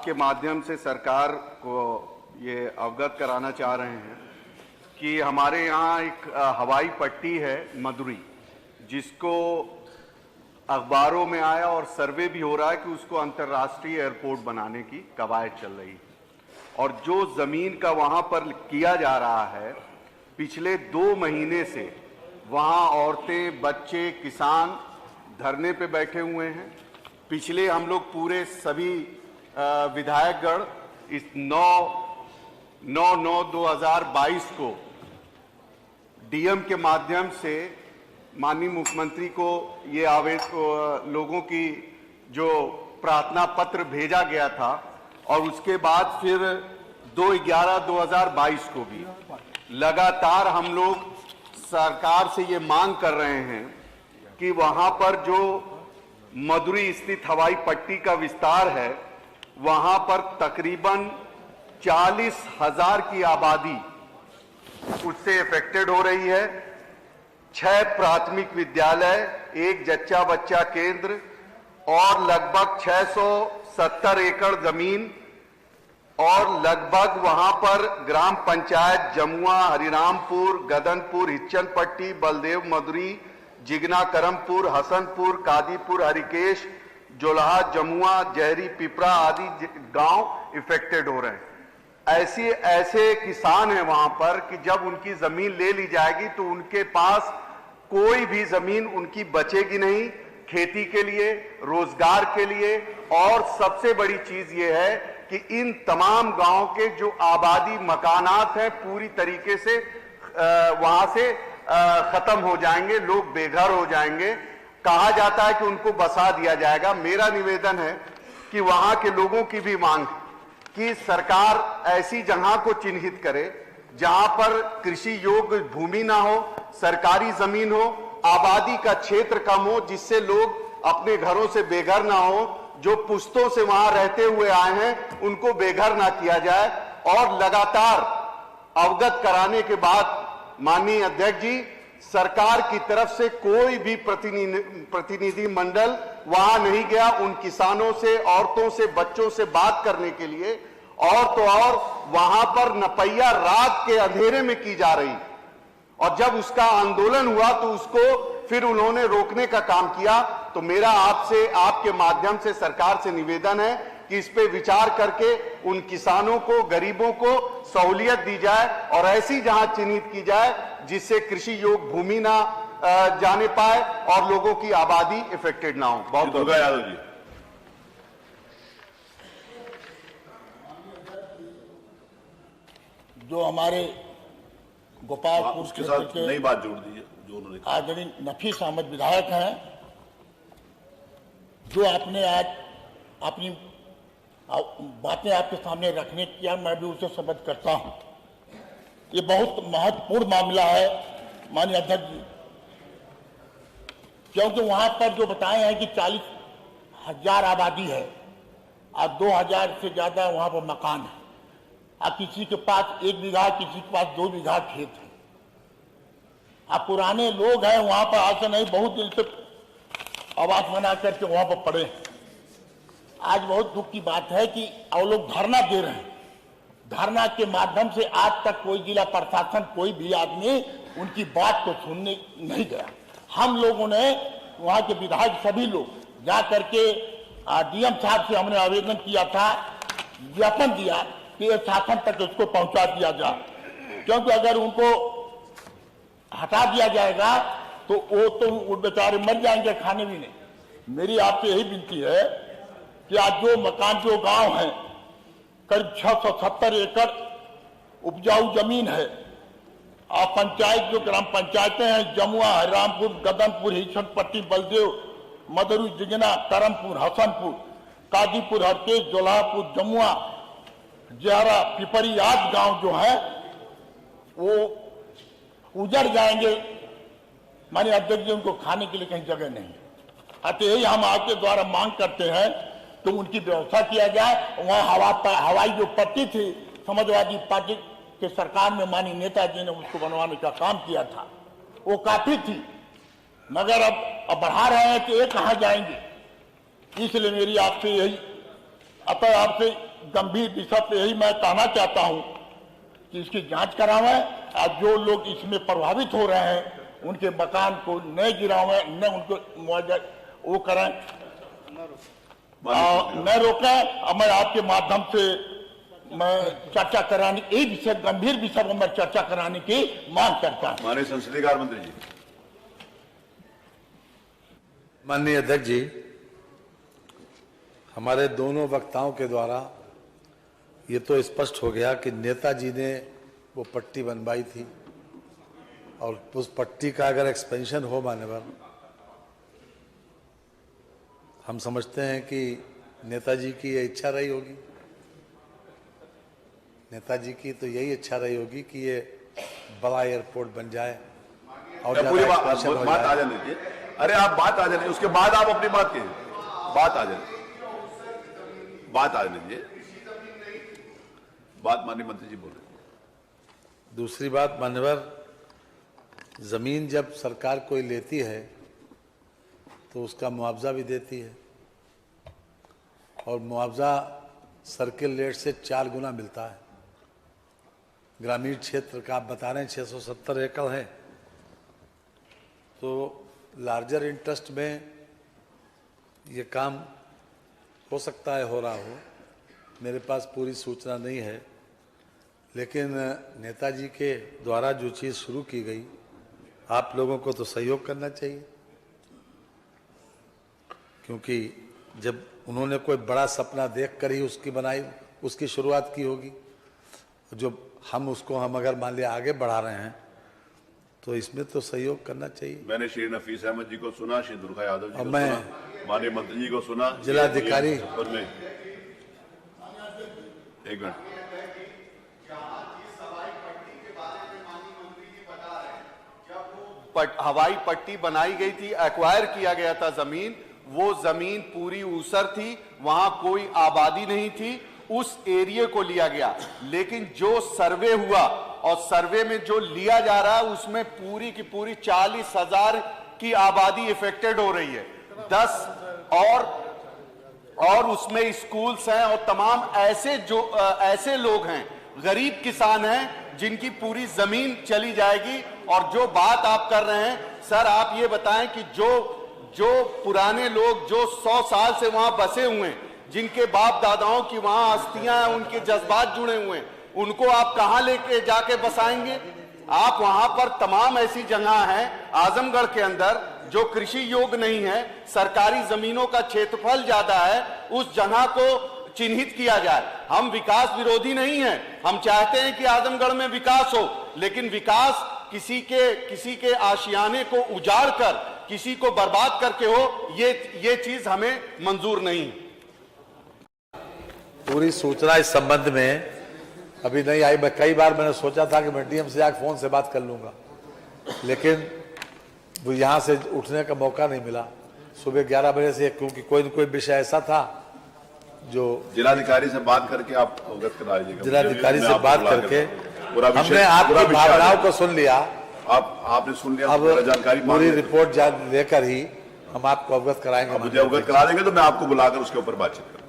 आपके माध्यम से सरकार को ये अवगत कराना चाह रहे हैं कि हमारे यहाँ एक हवाई पट्टी है मदुरई, जिसको अखबारों में आया और सर्वे भी हो रहा है कि उसको अंतर्राष्ट्रीय एयरपोर्ट बनाने की कवायद चल रही है। और जो ज़मीन का वहाँ पर किया जा रहा है, पिछले 2 महीने से वहाँ औरतें, बच्चे, किसान धरने पे बैठे हुए हैं। पिछले हम लोग पूरे सभी विधायकगण इस 9/9/2022 को डीएम के माध्यम से माननीय मुख्यमंत्री को ये लोगों की जो प्रार्थना पत्र भेजा गया था, और उसके बाद फिर 2/11/2022 को भी लगातार हम लोग सरकार से ये मांग कर रहे हैं कि वहाँ पर जो मदुरई स्थित हवाई पट्टी का विस्तार है, वहाँ पर तकरीबन 40,000 की आबादी उससे अफेक्टेड हो रही है। 6 प्राथमिक विद्यालय, 1 जच्चा बच्चा केंद्र और लगभग 670 एकड़ जमीन और लगभग वहां पर ग्राम पंचायत जमुआ, हरिरामपुर, गदनपुर, हिच्चनपट्टी, बलदेव, मदुरई, जिगना, करमपुर, हसनपुर, कादीपुर, हरिकेश, जोलहा, जमुआ, जहरी, पिपरा आदि गांव इफेक्टेड हो रहे हैं। ऐसे किसान हैं वहां पर कि जब उनकी जमीन ले ली जाएगी तो उनके पास कोई भी जमीन उनकी बचेगी नहीं खेती के लिए, रोजगार के लिए। और सबसे बड़ी चीज ये है कि इन तमाम गांव के जो आबादी मकानात हैं पूरी तरीके से वहां से खत्म हो जाएंगे, लोग बेघर हो जाएंगे। कहा जाता है कि उनको बसा दिया जाएगा। मेरा निवेदन है कि वहां के लोगों की भी मांग कि सरकार ऐसी जगह को चिन्हित करे जहां पर कृषि योग्य भूमि ना हो, सरकारी जमीन हो, आबादी का क्षेत्र कम हो, जिससे लोग अपने घरों से बेघर ना हो। जो पुश्तों से वहां रहते हुए आए हैं उनको बेघर ना किया जाए। और लगातार अवगत कराने के बाद माननीय अध्यक्ष जी, सरकार की तरफ से कोई भी प्रतिनिधि मंडल वहां नहीं गया उन किसानों से, औरतों से, बच्चों से बात करने के लिए। और तो और वहां पर नपैया रात के अंधेरे में की जा रही, और जब उसका आंदोलन हुआ तो उसको फिर उन्होंने रोकने का काम किया। तो मेरा आपसे, आपके माध्यम से सरकार से निवेदन है कि इस पे विचार करके उन किसानों को, गरीबों को सहूलियत दी जाए और ऐसी जहां चिन्हित की जाए जिससे कृषि योग्य भूमि ना जाने पाए और लोगों की आबादी इफेक्टेड ना हो। बहुत बहुत यादव जी। जो हमारे गोपालपुर उसके साथ नई बात जोड़ दी है जो उन्होंने आदरणीय नफीस अहमद विधायक हैं, जो आपने आज अपनी बातें आपके सामने रखने किया, मैं भी उसे समझ करता हूं। ये बहुत महत्वपूर्ण मामला है माननीय अध्यक्ष जी, क्योंकि वहां पर जो बताए हैं कि 40,000 आबादी है और 2,000 से ज्यादा वहां पर मकान है। अब किसी के पास 1 बीघा, किसी के पास 2 बीघा खेत है। अब पुराने लोग हैं वहां पर, ऐसा नहीं बहुत दिन से आवास बना करके वहां पर पड़े हैं। आज बहुत दुख की बात है कि वो लोग धरना दे रहे हैं। धरना के माध्यम से आज तक कोई जिला प्रशासन, कोई भी आदमी उनकी बात को सुनने नहीं गया। हम लोगों ने वहां के विधायक सभी लोग जा करके डीएम साहब से हमने आवेदन किया था, ज्ञापन दिया कि शासन तक उसको पहुंचा दिया जाए, क्योंकि अगर उनको हटा दिया जाएगा तो वो बेचारे मर जाएंगे खाने भी नहीं। मेरी आपसे यही विनती है कि आज जो मकान, जो गांव है, करीब 670 एकड़ उपजाऊ जमीन है और पंचायत, जो ग्राम पंचायतें हैं, जमुआ, हरिरामपुर, गदनपुर, हिच्चनपट्टी, बलदेव, मदुरई, जिगना, करमपुर, हसनपुर, कादीपुर, हरकेश, जोल्हापुर, जमुआ, जहरा, पिपरी आदि गांव जो है वो उजड़ जाएंगे। माननीय अध्यक्ष जी, उनको खाने के लिए कहीं जगह नहीं। अतः यही हम आपके द्वारा मांग करते हैं तो उनकी व्यवस्था किया जाए। वहाँ हवाई जो पट्टी थी, समाजवादी पार्टी के सरकार में माननीय नेताजी ने उसको बनवाने का काम किया था, वो काफी थी, मगर अब बढ़ा रहे हैं कि ये कहाँ जाएंगे। इसलिए मेरी आपसे यही अतः आपसे गंभीर विषय पे यही मैं कहना चाहता हूं कि इसकी जांच करावें और जो लोग इसमें प्रभावित हो रहे हैं उनके मकान को न गिरावें, न उनको मुआवजा वो करें, न रोकें। और मैं आपके माध्यम से मैं चर्चा कराने, एक विषय गंभीर विषय पर मैं चर्चा कराने की मांग करता हूं। माननीय संसदीय कार्य मंत्री जी। माननीय अध्यक्ष जी, हमारे दोनों वक्ताओं के द्वारा ये तो स्पष्ट हो गया कि नेताजी ने वो पट्टी बनवाई थी और उस पट्टी का अगर एक्सपेंशन हो मान्यवर, हम समझते हैं कि नेताजी की ये इच्छा रही होगी, नेताजी की तो यही इच्छा रही होगी कि ये बड़ा एयरपोर्ट बन जाए और पूरी ज्यादा बात expansion हो बात आ जाए। जाने दीजिए। अरे आप बात आ जाने, उसके बाद आप अपनी बात कीजिए। बात आ जाने, बात आ जाने दीजिए। बात माननीय मंत्री जी बोले। दूसरी बात मान्यवर, जमीन जब सरकार कोई लेती है तो उसका मुआवजा भी देती है और मुआवजा सर्किल रेट से 4 गुना मिलता है। ग्रामीण क्षेत्र का आप बता रहे हैं 670 एकड़ है, तो लार्जर इंटरेस्ट में ये काम हो सकता है हो रहा हो, मेरे पास पूरी सूचना नहीं है, लेकिन नेताजी के द्वारा जो चीज़ शुरू की गई, आप लोगों को तो सहयोग करना चाहिए, क्योंकि जब उन्होंने कोई बड़ा सपना देखकर ही उसकी शुरुआत की होगी। जो हम अगर मान लिया आगे बढ़ा रहे हैं तो इसमें तो सहयोग करना चाहिए। मैंने श्री नफीस अहमद जी को सुना, श्री दुर्गा यादव जी को मैं सुना, माननीय मंत्री जी को सुना, जिलाधिकारी एक मिनट, हवाई पट्टी बनाई गई थी, एक्वायर किया गया था जमीन, वो जमीन पूरी ऊसर थी, वहां कोई आबादी नहीं थी, उस एरिया को लिया गया। लेकिन जो सर्वे हुआ और सर्वे में जो लिया जा रहा है उसमें पूरी की पूरी 40,000 की आबादी इफेक्टेड हो रही है, 10 और उसमें स्कूल्स हैं और तमाम ऐसे लोग हैं, गरीब किसान हैं जिनकी पूरी जमीन चली जाएगी। और जो बात आप कर रहे हैं सर, आप ये बताएं कि जो पुराने लोग जो 100 साल से वहां बसे हुए हैं, जिनके बाप दादाओं की वहां अस्थियां हैं, उनके जज्बात जुड़े हुए हैं, उनको आप कहां लेके जाके बसाएंगे? आप वहां पर तमाम ऐसी जगह हैं आजमगढ़ के अंदर जो कृषि योग्य नहीं है, सरकारी जमीनों का क्षेत्रफल ज्यादा है, उस जगह को चिन्हित किया जाए। हम विकास विरोधी नहीं है, हम चाहते हैं कि आजमगढ़ में विकास हो, लेकिन विकास किसी के आशियाने को उजाड़ कर किसी को बर्बाद करके हो, ये चीज हमें मंजूर नहीं। पूरी सूचना इस संबंध में अभी नहीं आई। मैं कई बार मैंने सोचा था कि मैं डीएम से आके फोन से बात कर लूंगा, लेकिन वो यहाँ से उठने का मौका नहीं मिला सुबह 11 बजे से, क्योंकि कोई न कोई विषय ऐसा था जो जिलाधिकारी से बात करके आप अवगत करा लीजिएगा। जिलाधिकारी से बात करके हमने आपकी पूरा भावनाओं को सुन लिया। आपने सुन लिया, अब जानकारी पूरी रिपोर्ट लेकर ही हम आपको अवगत कराएंगे। मुझे अवगत करा देंगे तो मैं आपको बुलाकर उसके ऊपर बातचीत करूंगा।